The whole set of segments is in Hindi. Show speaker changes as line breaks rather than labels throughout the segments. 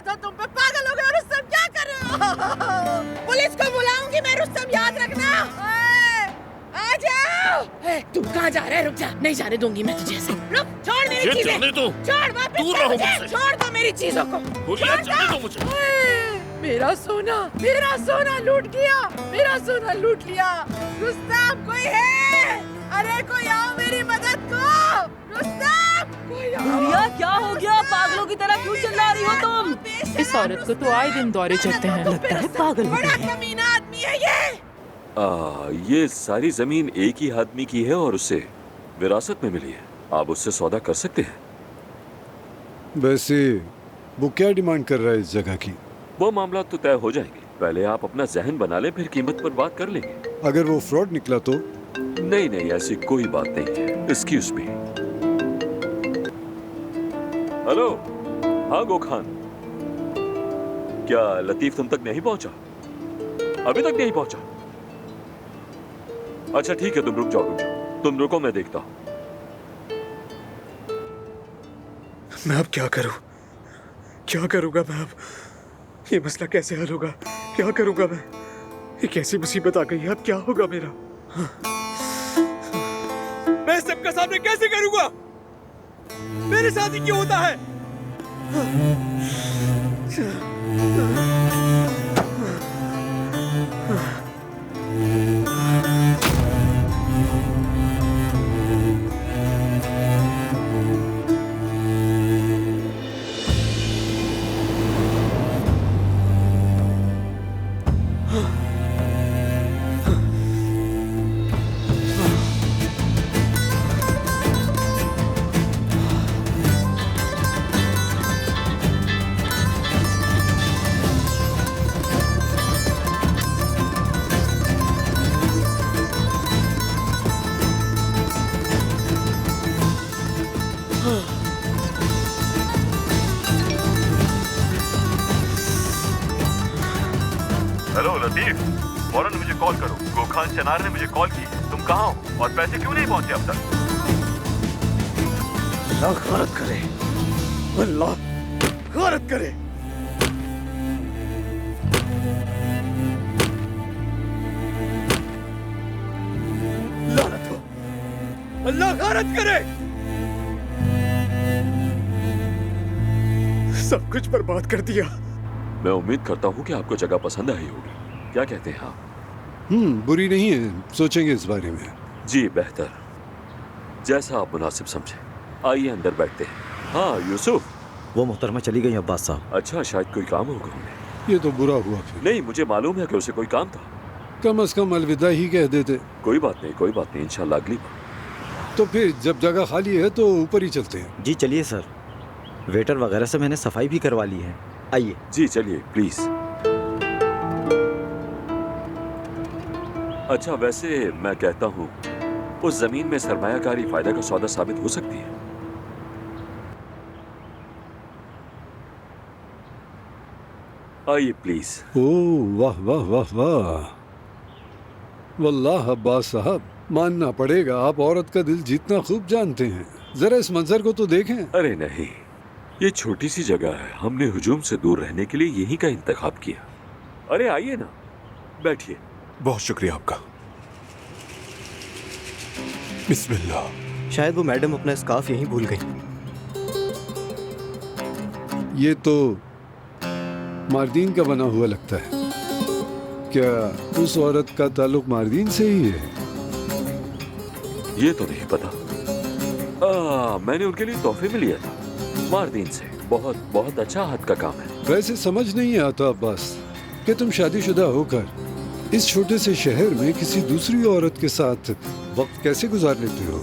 तो तुम पे पागल हो गए। रुस्तम क्या कर रहे हो? पुलिस को बुलाऊंगी मैं रुस्तम, याद रखना। आ जाओ। तू कहाँ जा रहा है? रुक जा, नहीं जाने दूंगी मैं तुझे ऐसे। रुक, छोड़ मेरी चीजें। छोड़, वापस छोड़ दो मेरी चीजों को।
जाने दो मुझे।
मेरा सोना लूट गया, मेरा सोना लूट लिया। रुस्तम कोई है? अरे कोई आओ मेरी मदद को। रुस्तम कोई आओ।
गुड़िया क्या हो गया? पागलों की तरह क्यों चिल्ला रही हो तुम?
इस औरत को तो आए दिन दौरे चढ़ते हैं।
लगता है पागल हो
बड़ा
गई है।
कमीना आदमी है ये।
ये सारी जमीन एक ही आदमी की है और उसे विरासत में मिली है। आप उससे सौदा कर सकते हैं।
वैसे वो क्या डिमांड कर रहा है इस जगह की?
वो मामला तो तय हो जाएंगे। पहले आप अपना जहन बना लें, फिर कीमत पर बात कर लेंगे।
अगर वो फ्रॉड निकला तो?
नहीं नहीं, ऐसी कोई बात नहीं है। Excuse me. हेलो, हाँ गो खान, क्या लतीफ तुम तक नहीं पहुंचा? अभी तक नहीं पहुंचा? अच्छा ठीक है, तुम रुक जाओ। तुम रुको, मैं देखता हूं।
मैं अब क्या करूं? क्या करूंगा मैं अब? ये मसला कैसे हल होगा? क्या करूंगा मैं? एक ऐसी मुसीबत आ गई है, अब क्या होगा मेरा? मैं सबका सामने कैसे करूंगा? मेरे साथ ही क्यों होता है?
हेलो लतीफ, फौरन मुझे कॉल करो। गोखान चनार ने मुझे कॉल की है। तुम कहाँ हो और पैसे क्यों नहीं पहुंचे अब तक?
अल्लाह गौरत करे, अल्लाह गौरत करे। लानत हो, अल्लाह गौरत करे। सब कुछ बर्बाद कर दिया।
मैं उम्मीद करता हूँ कि आपको जगह पसंद आई होगी। क्या कहते हैं आप?
बुरी नहीं है, सोचेंगे इस बारे में।
जी बेहतर, जैसा आप मुनासिब समझे। आइए अंदर बैठते हैं। हाँ यूसुफ।
वो मोहतरमा चली गई अब्बास साहब।
अच्छा, शायद कोई काम होगा उन्हें।
ये तो बुरा हुआ फिर।
नहीं, मुझे मालूम है कि उसे कोई काम था।
कम से कम अलविदा ही कह देते।
कोई बात नहीं, कोई बात नहीं, इंशाल्लाह अगली बार।
तो फिर जब जगह खाली है तो ऊपर ही चलते हैं।
जी चलिए सर, वेटर वगैरह से मैंने सफाई भी करवा ली है। आइए।
जी चलिए प्लीज। अच्छा, वैसे मैं कहता हूँ उस जमीन में सरमायाकारी फायदा का सौदा साबित हो सकती है। आइए प्लीज।
ओह वाह वाह वाह वाह, वल्लाह अब्बास साहब, मानना पड़ेगा आप औरत का दिल जीतना खूब जानते हैं। जरा इस मंजर को तो देखें।
अरे नहीं, ये छोटी सी जगह है। हमने हुजूम से दूर रहने के लिए यहीं का इंतखाब किया। अरे आइए ना, बैठिए।
बहुत शुक्रिया आपका। बिस्मिल्लाह।
शायद वो मैडम अपना स्कार्फ यहीं भूल गई।
ये तो मार्दीन का बना हुआ लगता है। क्या उस औरत का ताल्लुक मार्दीन से ही है?
ये तो नहीं पता। मैंने उनके लिए तोहफे में लिया था मार्दीन से। बहुत बहुत अच्छा हाथ का काम है।
वैसे समझ नहीं आता अब्बास कि तुम शादीशुदा होकर इस छोटे से शहर में किसी दूसरी औरत के साथ वक्त कैसे गुजार लेते हो।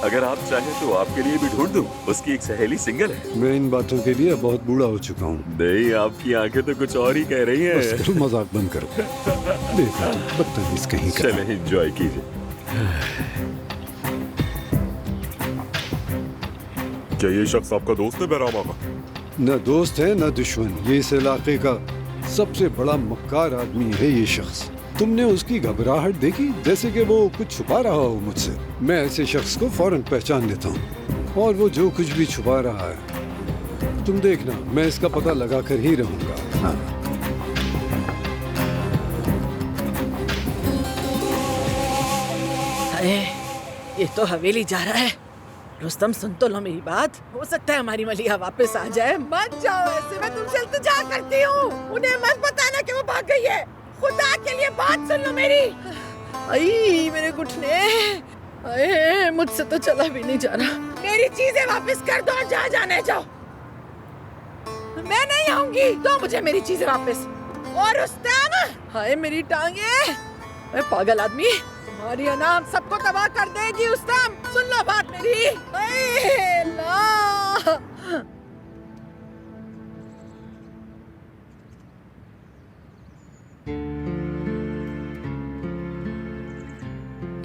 अगर आप चाहें तो आपके लिए भी ढूंढ दूं। उसकी एक सहेली सिंगल है।
मैं इन बातों के लिए बहुत बूढ़ा हो चुका हूँ।
नहीं, आपकी आंखें तो कुछ और ही कह रही हैं।
बस करो, मजाक बंद करो। देखो बदतमीज कहीं का।
चले एंजॉय कीजिए।
क्या ये शख्स आपका दोस्त है बहरामा का?
न दोस्त है न दुश्मन। ये इस इलाके का सबसे बड़ा मक्कार आदमी है ये शख्स। तुमने उसकी घबराहट देखी, जैसे कि वो कुछ छुपा रहा हो मुझसे। मैं ऐसे शख्स को फौरन पहचान लेता हूँ। और वो जो कुछ भी छुपा रहा है, तुम देखना, मैं इसका पता लगा कर ही रहूंगा। हाँ।
अरे ये तो हवेली जा रहा है। रुस्तम सुन तो लो मेरी बात, हो सकता है हमारी मलिया वापस आ जाए। मत जाओ ऐसे, मैं तुमसे इल्तिजा करती हूँ। उन्हें मत बताना कि वो भाग गई है। खुदा के लिए बात सुन लो मेरी। आई मेरे घुटने, अरे मुझसे तो चला भी नहीं जा रहा। मेरी चीजें वापस कर दो और जहाँ जाने जाओ। मैं नहीं आऊंगी, दो मुझे मेरी चीजें वापस। और रुस्तम, हाय मेरी टांगे, अरे पागल आदमी, तुम्हारी अनाम सबको तबाह कर देगी। रुस्तम सुन लो बात मेरी। अरे अल्लाह,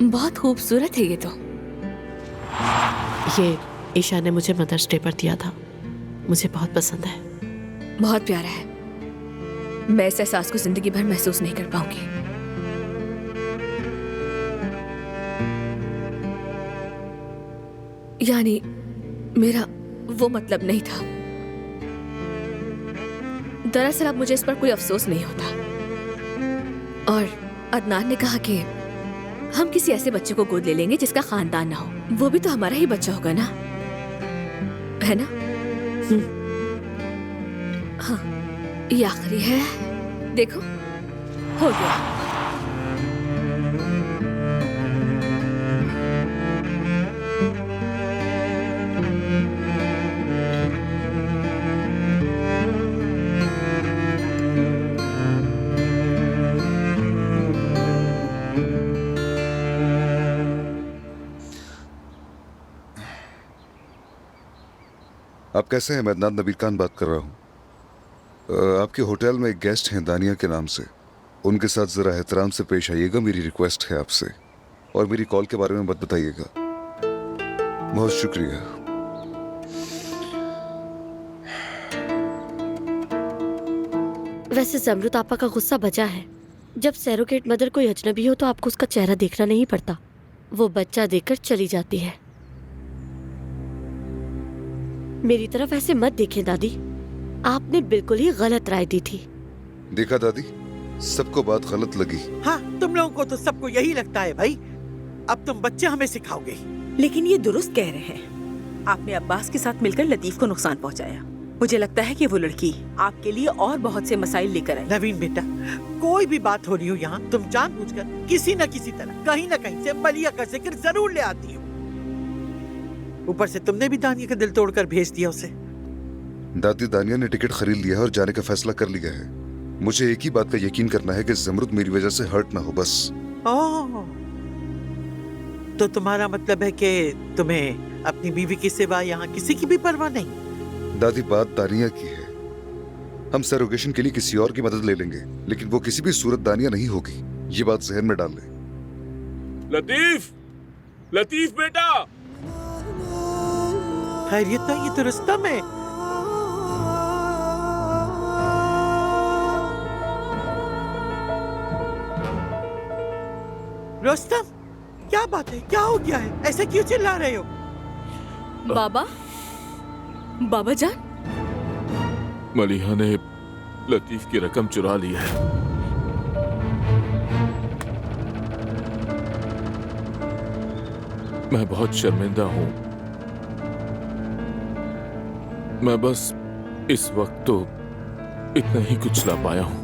बहुत खूबसूरत है ये तो।
ये ईशा ने मुझे मदर्स डे पर दिया था, मुझे बहुत पसंद है।
बहुत प्यारा है। मैं इस एहसास को जिंदगी भर महसूस नहीं कर पाऊंगी। यानी मेरा वो मतलब नहीं था। दरअसल अब मुझे इस पर कोई अफसोस नहीं होता। और अदनान ने कहा कि हम किसी ऐसे बच्चे को गोद ले लेंगे जिसका खानदान ना हो। वो भी तो हमारा ही बच्चा होगा ना, है ना? हाँ, ये आखिरी है। देखो, हो गया।
आप कैसे हैं? मैं अदनान नबीर खान बात कर रहा हूँ। आपके होटल में एक गेस्ट हैं दानिया के नाम से, उनके साथ ज़रा एहतराम से पेश आइएगा, मेरी रिक्वेस्ट है आपसे। और मेरी कॉल के बारे में मत बताइएगा। बहुत शुक्रिया।
वैसे ज़मरुद आपा का गुस्सा बचा है। जब सैरोगेट मदर कोई अजनबी हो तो आपको उसका चेहरा देखना नहीं पड़ता, वो बच्चा देखकर चली जाती है। मेरी तरफ ऐसे मत देखें दादी, आपने बिल्कुल ही गलत राय दी थी।
देखा दादी, सबको बात गलत लगी।
हाँ, तुम लोगों को तो सबको यही लगता है भाई। अब तुम बच्चे हमें सिखाओगे।
लेकिन ये दुरुस्त कह रहे हैं। आपने अब्बास के साथ मिलकर लतीफ को नुकसान पहुंचाया। मुझे लगता है कि वो लड़की आपके लिए और बहुत से मसाइल लेकर आई।
नवीन बेटा, कोई भी बात हो रही हो यहाँ, तुम जानबूझकर किसी न किसी तरह कहीं न कहीं से मलिया का जिक्र जरूर ले आती हो। ऊपर से तुमने भी दानिया का दिल तोड़कर भेज दिया उसे।
दादी, दानिया ने टिकट खरीद लिया है और जाने का फैसला कर लिया है। मुझे एक ही बात का यकीन करना है कि ज़मरुद मेरी वजह से हर्ट ना हो, बस।
ओह, तो तुम्हारा मतलब है कि तुम्हें अपनी बीवी की सिवा यहाँ किसी की भी परवाह नहीं?
दादी, बात दानिया की है। हम सरोगेशन के लिए किसी और की मदद ले लेंगे, लेकिन वो किसी भी सूरत दानिया नहीं होगी। ये बात जहन में डाल ले।
लतीफ, लतीफ बेटा।
खैरियत नहीं? ये तो रुस्तम है। रुस्तम, क्या बात है? क्या हो गया है? ऐसे क्यों चिल्ला रहे हो?
बाबा, बाबा जान,
मलिहा ने लतीफ की रकम चुरा ली है। मैं बहुत शर्मिंदा हूं। मैं बस इस वक्त तो इतना ही कुछ ला पाया हूं,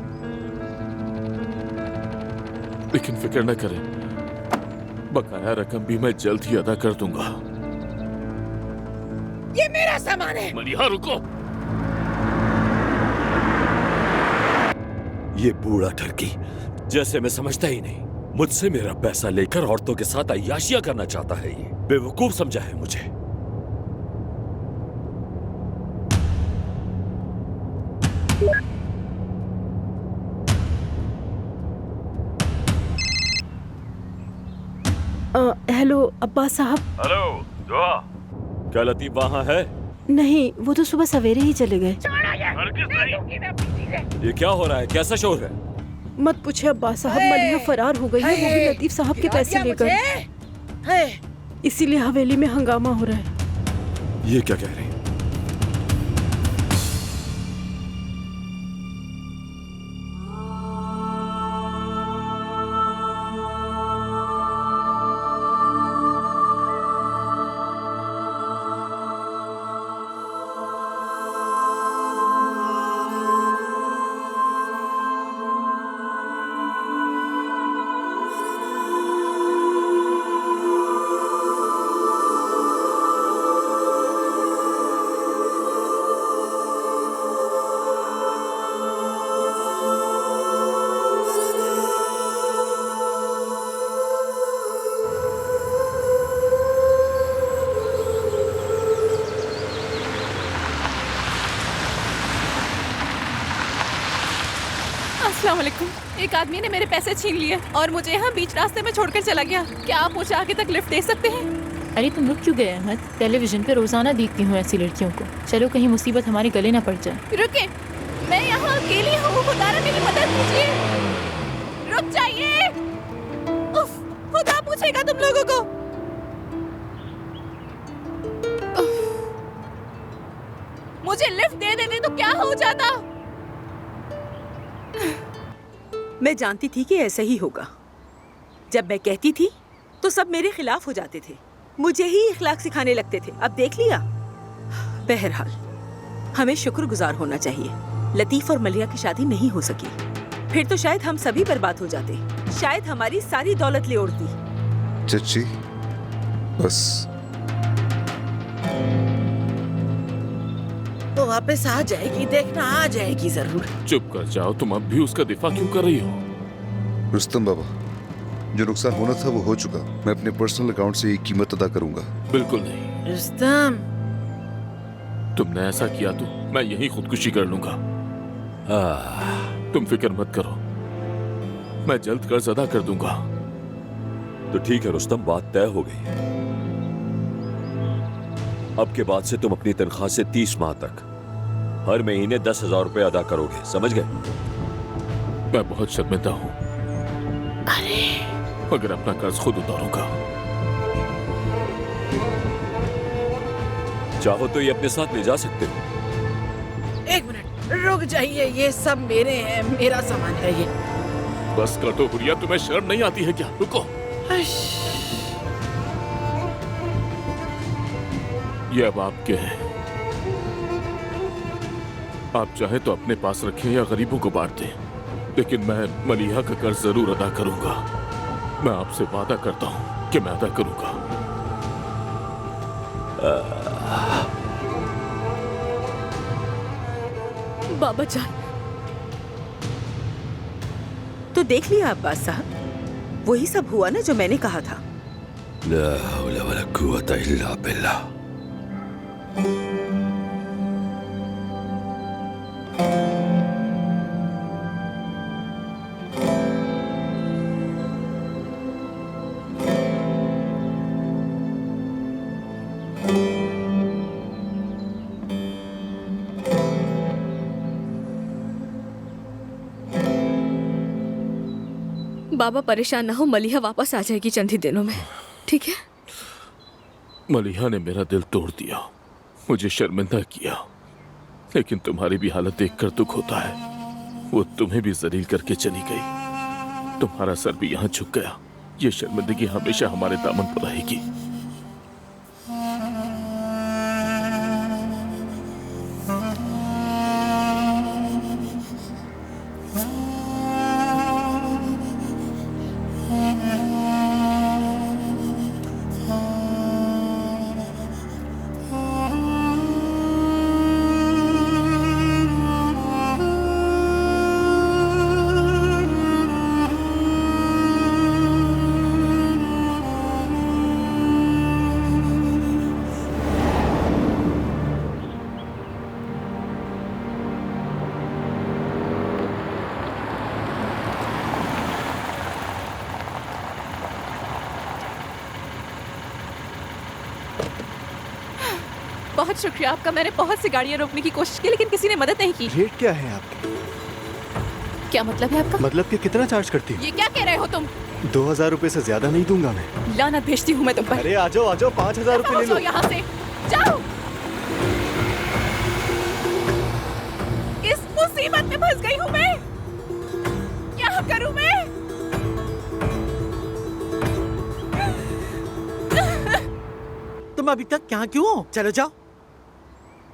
लेकिन फिक्र न करें, बकाया रकम भी मैं जल्द ही अदा कर दूंगा।
ये मेरा सामान है।
मलिहा रुको।
ये बूढ़ा ठरकी जैसे मैं समझता ही नहीं, मुझसे मेरा पैसा लेकर औरतों के साथ अय्याशियां करना चाहता है। ये बेवकूफ समझा है मुझे।
हेलो अब्बास साहब।
हेलो दुआ, क्या लतीफ वहाँ है?
नहीं, वो तो सुबह सवेरे ही चले गए।
ये क्या हो रहा है? कैसा शोर है?
मत पूछे अब्बास साहब, मलिहा फरार हो गई है, वो भी लतीफ साहब के पैसे लेकर। इसीलिए हवेली में हंगामा हो रहा है।
ये क्या कह रही है?
अस्सलाम वालेकुम। एक आदमी ने मेरे पैसे छीन लिए और मुझे यहाँ बीच रास्ते में छोड़कर चला गया। क्या आप मुझे आगे तक लिफ्ट दे सकते हैं?
अरे तुम रुक क्यों गए अहमद? टेलीविजन पे रोजाना देखती हूँ ऐसी लड़कियों को। चलो कहीं मुसीबत हमारे गले ना पड़ जाए।
रुके, मैं यहाँ अकेली हूँ, खुदा मेरी मदद कीजिए। रुक जाइए। उफ, खुदा पूछेगा तुम लोगों को। मुझे लिफ्ट दे देते तो क्या हो जाता?
मैं जानती थी कि ऐसा ही होगा। जब मैं कहती थी तो सब मेरे खिलाफ हो जाते थे, मुझे ही इखलाक सिखाने लगते थे। अब देख लिया। बहरहाल हमें शुक्रगुजार होना चाहिए। लतीफ और मलिया की शादी नहीं हो सकी, फिर तो शायद हम सभी बर्बाद हो जाते। शायद हमारी सारी दौलत ले उड़ती।
चच्ची बस।
वो वापस आ जाएगी, देखना, आ जाएगी जरूर।
चुप कर जाओ, तुम अब भी उसका दिफा क्यों कर रही हो?
रुस्तम बाबा, जो नुकसान होना था वो हो चुका। मैं अपने पर्सनल अकाउंट से ये कीमत अदा करूंगा।
बिल्कुल नहीं।
रुस्तम,
तुमने ऐसा किया तो मैं यही खुदकुशी कर लूंगा। तुम फिक्र मत करो, मैं जल्द कर्ज अदा कर दूंगा।
तो ठीक है रुस्तम, बात तय हो गई। अब के बाद से तुम अपनी तनख्वाह से 30 माह तक हर महीने 10,000 रुपए अदा करोगे, समझ गए?
मैं बहुत शर्मिंदा हूँ,
अरे
मगर अपना कर्ज खुद उतारूंगा।
चाहो तो ये अपने साथ ले जा सकते हो।
एक मिनट रुक जाइए, ये सब मेरे हैं, मेरा सामान है ये।
बस कर दो हुरिया, तुम्हें शर्म नहीं आती है क्या? रुको। ये अब आपके हैं। आप चाहे तो अपने पास रखें या गरीबों को बांट दें, लेकिन मैं मलिहा का कर्ज जरूर अदा करूंगा। मैं आपसे वादा करता हूं कि मैं अदा करूंगा।
बाबा जान,
तो देख लिया अब्बास साहब, वही सब हुआ ना जो मैंने कहा था।
ला हौला वला कुव्वता इल्ला बिल्लाह।
बाबा परेशान ना हो, मलिहा वापस आ जाएगी चंद ही दिनों में, ठीक है?
मलिहा ने मेरा दिल तोड़ दिया, मुझे शर्मिंदा किया, लेकिन तुम्हारी भी हालत देखकर दुख होता है। वो तुम्हें भी जलील करके चली गई, तुम्हारा सर भी यहाँ झुक गया। ये शर्मिंदगी हमेशा हमारे दामन पर रहेगी।
बहुत शुक्रिया आपका। मैंने बहुत सी गाड़ियाँ रोकने की कोशिश की, लेकिन किसी ने मदद नहीं की।
रेट क्या है आपके?
क्या मतलब है आपका?
मतलब कि कितना चार्ज करती हो?
ये क्या कह रहे हो तुम?
2,000 रुपए से ज्यादा नहीं दूंगा मैं।
लानत भेजती हूँ मैं तुम पर।
अरे आ जाओ 5,000 रुपए ले लो।
यहाँ से जाओ।
गई हूँ मैं? क्या करूँ मैं?
तुम अभी तक यहाँ क्यों हो? चलो जाओ।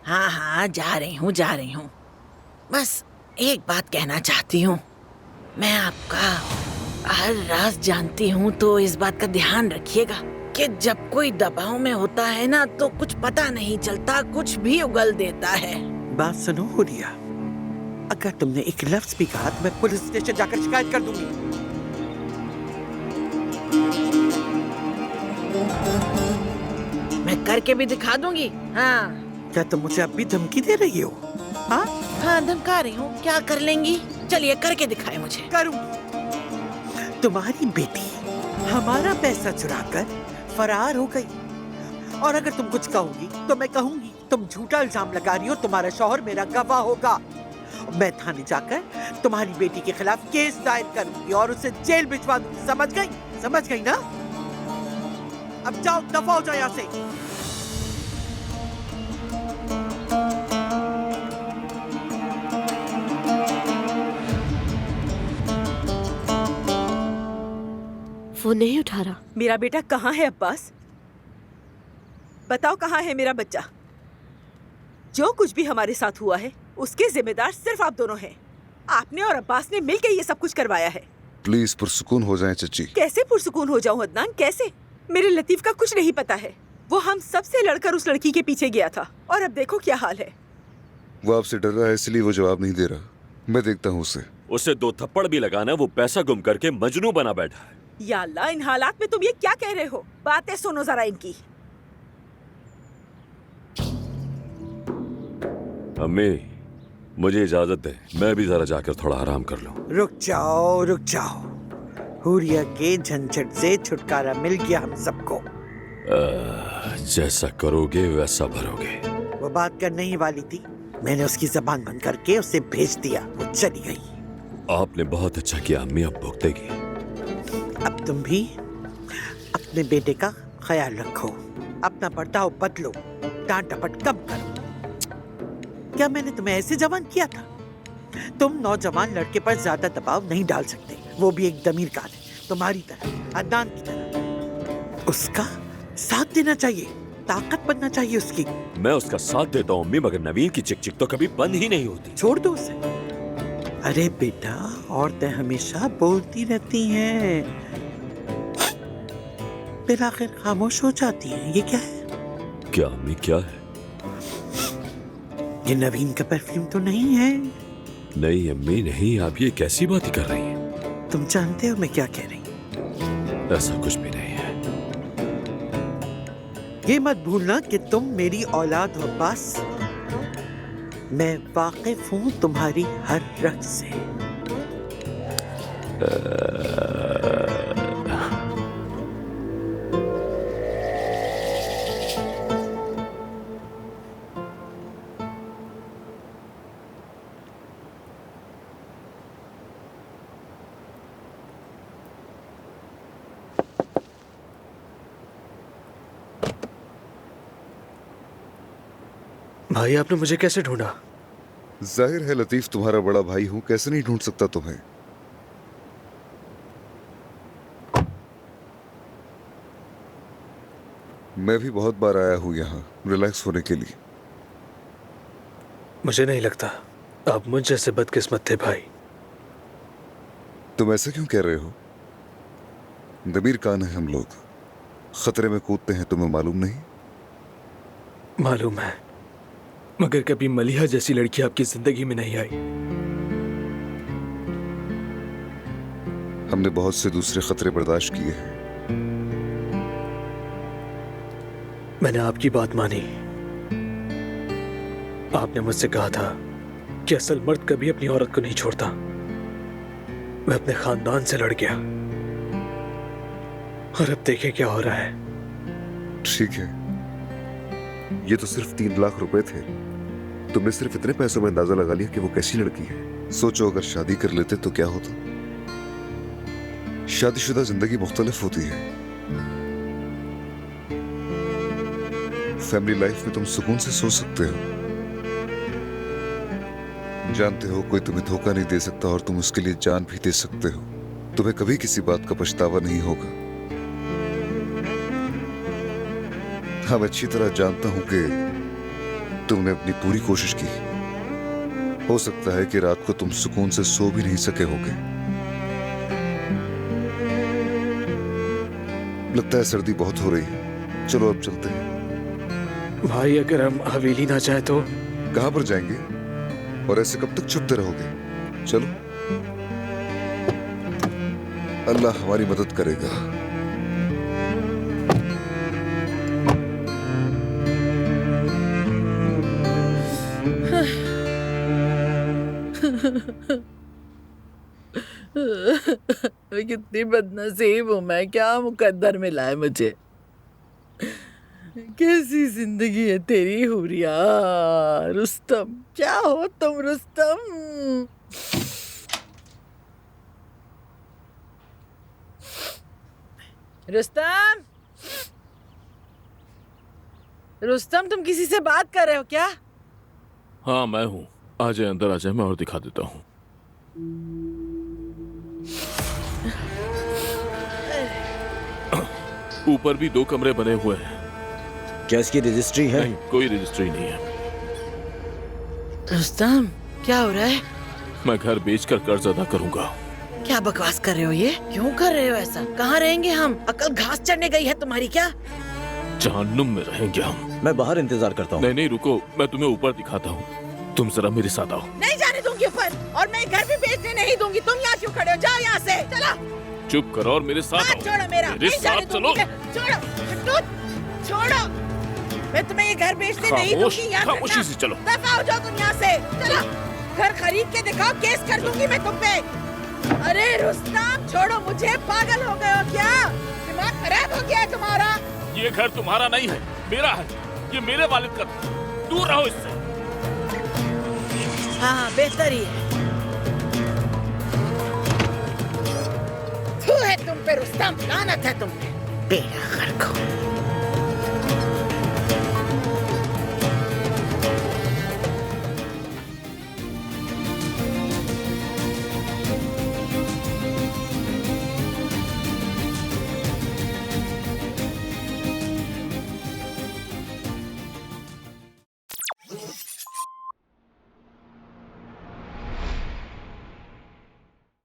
हाँ हाँ, जा रही हूँ। बस एक बात कहना चाहती हूँ। मैं आपका हर राज जानती हूँ, तो इस बात का ध्यान रखिएगा कि जब कोई दबाव में होता है ना, तो कुछ पता नहीं चलता, कुछ भी उगल देता है।
बात सुनो हुरिया, अगर तुमने एक लफ्ज भी कहा तो मैं पुलिस स्टेशन जाकर शिकायत कर दूंगी।
मैं करके भी दिखा दूंगी। हाँ।
क्या तुम मुझे अब भी धमकी दे रही हो? हाँ
हाँ, धमका रही हूँ। क्या कर लेंगी? चलिए करके दिखाए मुझे।
करूंगी। तुम्हारी बेटी हमारा पैसा चुराकर फरार हो गई, और अगर तुम कुछ कहोगी तो मैं कहूंगी तुम झूठा इल्जाम लगा रही हो, तुम्हारा शौहर मेरा गवाह होगा। मैं थाने जाकर तुम्हारी बेटी के खिलाफ केस दायर करूंगी और उसे जेल भिजवा दूंगी। समझ गई ना? अब जाओ, दफा हो जाओ यहाँ से।
वो नहीं उठा रहा।
मेरा बेटा कहाँ है अब्बास? बताओ कहाँ है मेरा बच्चा? जो कुछ भी हमारे साथ हुआ है उसके जिम्मेदार सिर्फ आप दोनों हैं। आपने और अब्बास ने मिलकर ये सब कुछ करवाया है।
प्लीज पुरसुकून हो जाएं चची।
कैसे पुरसुकून हो जाऊं अदनान, कैसे? मेरे लतीफ का कुछ नहीं पता है। वो हम सब से लड़कर उस लड़की के पीछे गया था, और अब देखो क्या हाल है।
वो आपसे डर रहा है इसलिए वो जवाब नहीं दे रहा। मैं देखता हूँ उसे
2 थप्पड़ भी लगाना, वो पैसा गुम करके मजनू बना बैठा है।
या अल्लाह, इन हालात में तुम ये क्या कह रहे हो? बातें सुनो जरा इनकी।
अम्मी, मुझे इजाजत दे, मैं भी जरा जाकर थोड़ा आराम कर लूं।
रुक जाओ। हुरिया के झंझट से छुटकारा मिल गया हम सबको।
जैसा करोगे वैसा भरोगे।
वो बात करने ही वाली थी, मैंने उसकी जबान बंद करके उसे भेज दिया, वो चली गई।
आपने बहुत अच्छा किया अम्मी, अब भुगतेगी।
अब तुम भी अपने बेटे का ख्याल रखो, अपना बर्ताव बदलो, डांट डपट कम करो। क्या मैंने तुम्हें ऐसे जवान किया था? तुम नौजवान लड़के पर ज्यादा दबाव नहीं डाल सकते, वो भी एक दमीर का है, तुम्हारी तरह, अदनान की तरह। उसका साथ देना चाहिए, ताकत बनना चाहिए उसकी।
मैं उसका साथ देता हूँ अम्मी, मगर नवीन की चिक तो कभी बंद ही नहीं होती।
छोड़ दो उसे। अरे बेटा, औरतें हमेशा बोलती रहती हैं, फिर आखिर खामोश हो जाती हैं। ये क्या है?
क्या अम्मी, क्या है?
ये नवीन का परफ्यूम तो नहीं है?
नहीं अम्मी नहीं, आप ये कैसी बातें कर रही हैं?
तुम जानते हो मैं क्या कह रही हूँ?
ऐसा कुछ भी नहीं है।
ये मत भूलना कि तुम मेरी औलाद हो अब्बास। मैं वाकिफ हूँ तुम्हारी हर रग से।
भाई, आपने मुझे कैसे ढूंढा?
जाहिर है लतीफ तुम्हारा बड़ा भाई हूं, कैसे नहीं ढूंढ सकता तुम्हें। मैं भी बहुत बार आया हूं यहाँ रिलैक्स होने के लिए।
मुझे नहीं लगता आप मुझ जैसे बदकिस्मत थे भाई।
तुम ऐसे क्यों कह रहे हो? दबीर कान है हम लोग, खतरे में कूदते हैं, तुम्हें मालूम नहीं?
मालूम है, मगर कभी मलिहा जैसी लड़की आपकी जिंदगी में नहीं आई।
हमने बहुत से दूसरे खतरे बर्दाश्त किए हैं।
मैंने आपकी बात मानी। आपने मुझसे कहा था कि असल मर्द कभी अपनी औरत को नहीं छोड़ता। मैं अपने खानदान से लड़ गया, और अब देखें क्या हो रहा है।
ठीक है, ये तो सिर्फ 3 लाख रुपए थे। तुमने सिर्फ इतने पैसों में अंदाजा लगा लिया कि वो कैसी लड़की है। सोचो अगर शादी कर लेते तो क्या होता। शादीशुदा जिंदगी मुख्तलिफ होती है। फैमिली लाइफ में तुम सुकून से सो सकते हो। जानते हो कोई तुम्हें धोखा नहीं दे सकता और तुम उसके लिए जान भी दे सकते हो। तुम्हें कभी किसी बात का पछतावा नहीं होगा। हाँ, मैं अच्छी तरह जानता हूं कि तुमने अपनी पूरी कोशिश की। हो सकता है कि रात को तुम सुकून से सो भी नहीं सके होगे। लगता है सर्दी बहुत हो रही है। चलो अब चलते हैं।
भाई अगर हम हवेली ना जाए तो?
कहां पर जाएंगे और ऐसे कब तक छुपते रहोगे? चलो, अल्लाह हमारी मदद करेगा।
कितनी बदनसीब हूँ मैं, क्या मुकद्दर मिला है मुझे। कैसी जिंदगी है तेरी हुरिया। रुस्तम, क्या हो तुम रुस्तम? रुस्तम, रुस्तम, तुम किसी से बात कर रहे हो क्या?
हाँ मैं हूँ। आ जाए, अंदर आ जाए, मैं और दिखा देता हूँ। ऊपर भी 2 कमरे बने हुए हैं।
क्या इसकी रजिस्ट्री है?
नहीं, कोई रजिस्ट्री नहीं है।
रुस्तम, क्या हो रहा है?
मैं घर बेचकर कर्ज अदा करूंगा।
क्या बकवास कर रहे हो ये? क्यों कर रहे हो ऐसा? कहाँ रहेंगे हम? अकल घास चढ़ने गई है तुम्हारी क्या?
जहन्नुम में रहेंगे हम।
मैं बाहर इंतजार करता हूँ।
नहीं नहीं रुको, मैं तुम्हें ऊपर दिखाता हूँ। तुम जरा मेरे साथ आओ।
नहीं जाने दूंगी ऊपर, और मैं घर भी बेचने नहीं दूंगी। तुम यहाँ क्यों खड़े हो? जाओ यहाँ से, चलो।
चुप करो और मेरे साथ आओ।
छोड़ो मेरा,
मेरे
नहीं जाने
साथ चलो।
दूंगी। छोड़ो, हटो, छोड़ो। मैं तुम्हें ये घर बेचने नहीं
खामोश,
दूंगी। याद
खामोशी
रखना।
से चलो।
दफा हो जाओ तुम यहाँ से, चलो। घर खरीद के दिखाओ, केस कर दूंगी मैं तुम पे। अरे रुस्तम, छोड़ो मुझे। पागल हो गए हो क्या? दिमाग खराब हो गया है तुम्हारा?
ये घर तुम्हारा नहीं है, मेरा है। ये मेरे वालिद का। दूर रहो इससे।
हाँ, बेहतर ही है। तू है तुम पे रुस्तम, लानत है तुम पे। बेड़ा गर्क हो।